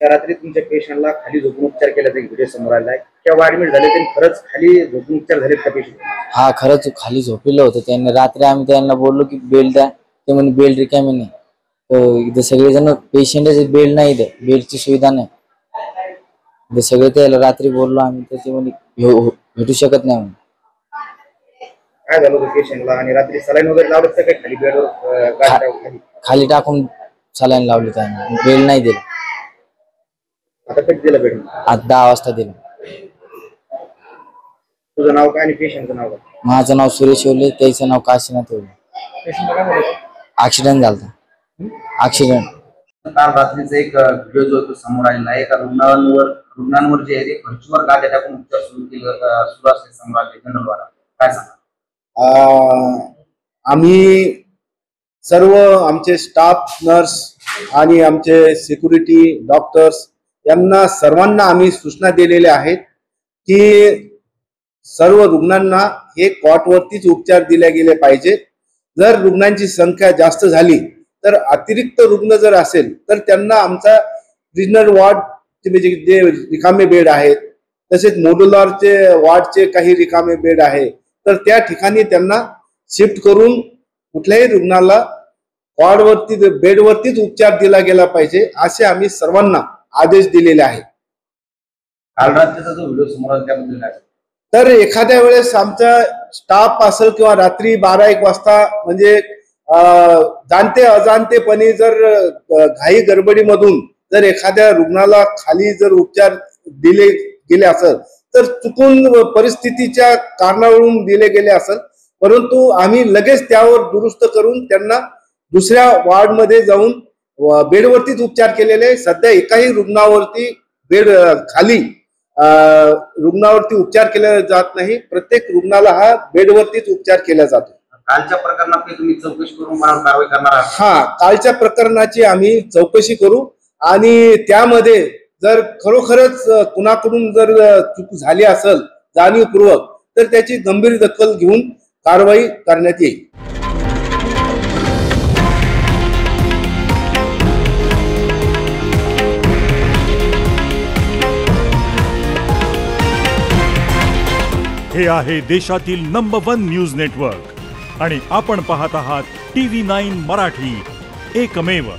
त्या रात्री तुमच्या पेशंटला खाली झोपून उपचार केल्याचा एक व्हिडिओ समोर आलाय. केव्हा ऍडमिट झाले ते खरंच खाली झोपून उपचार झालेत का पेशंट? हा, खरंच खाली झोपलेलं होतं त्यांनी. रात्री आम्ही त्यांना बोललो की बेल द्या, ते म्हणे बेल रिकामी नाही. तर इथं सगळेजण पेशंटचे बेल नाही, इथं बेलची सुविधा नाही. इथं सगळे त्याला रात्री बोललो आम्ही, तर ते म्हणे भेटू शकत नाही म्हणे. काय झालं होतं पेशंटला आणि रात्री सलाईन वगैरे लावलं तर काय खाली बेडवर खाली टाकून सलाईन लावली त्यांनी, बेल नाही दिलं. आता कधी दिलं बेड? आज 10 वाजता दिलं. तुझं नाव काय आणि पेशंटचं नाव काय? माझं नाव सुरेश ओले, त्याचं नाव काशीनाथ ओले. ऍक्सिडेंट झाला. ऍक्सिडेंट काल रात्रीचा एक व्हिडिओ जो तो समोर आलेला आहे. एका रुग्णांवर जे आहे ते खर्चवर गाड्या टाकून उपचार सुरू असले समोर आले जनरलवाला. काय सांगा? आम्ही सर्व आमचे स्टाफ, नर्स आणि आमचे सिक्युरिटी, डॉक्टर्स यांना सर्वांना आम्ही सूचना दिलेल्या आहेत की सर्व रुग्णांना हे कॉटवरतीच उपचार दिले गेले पाहिजे. जर रुग्णांची संख्या जास्त झाली तर अतिरिक्त रुग्ण जर असेल तर त्यांना आमचा प्रिझनर वॉर्ड जे रिकामे बेड आहेत, तसेच मोड्युलरचे वॉर्डचे काही रिकामे बेड आहे, तर त्या ठिकाणी त्यांना शिफ्ट करून कुठल्याही रुग्णाला वॉर्डवरती बेडवरतीच उपचार दिला गेला पाहिजे असे आम्ही सर्वांना आदेश दिलेले आहेत. काल रात्रीचा जो व्हिडिओ समोर आला त्याबद्दल काय? तर एखाद्या वेळेस आमचा स्टाफ असेल किंवा रात्री 12-1 वाजता म्हणजे जाणते अजाणतेपणे जर घाई गडबडीमधून जर एखाद्या रुग्णाला खाली जर उपचार दिले गेले असेल तर चुकून परिस्थितीच्या कारणावरून दिले गेले असेल, परंतु आम्ही लगेच त्यावर दुरुस्त करून त्यांना दुसऱ्या वॉर्डमध्ये जाऊन बेडवरतीच उपचार केलेले. सध्या एकाही रुग्णावरती बेड खाली रुग्णावरती उपचार केला जात नाही. प्रत्येक रुग्णाला हा बेडवरतीच उपचार केला जातो. कालच्या प्रकरणात तुम्ही चौकशी करून कारवाई करणार आहात? हा, कालच्या प्रकरणाची आम्ही चौकशी करू आणि त्यामध्ये जर खरोखरच कुणाकडून जर चूक झाली असेल जाणीवपूर्वक तर त्याची गंभीर दखल घेऊन कारवाई करण्यात येईल. हे आहे देशातील नंबर 1 न्यूज नेटवर्क आणि आपण पाहत आहात TV9 मराठी, एकमेव.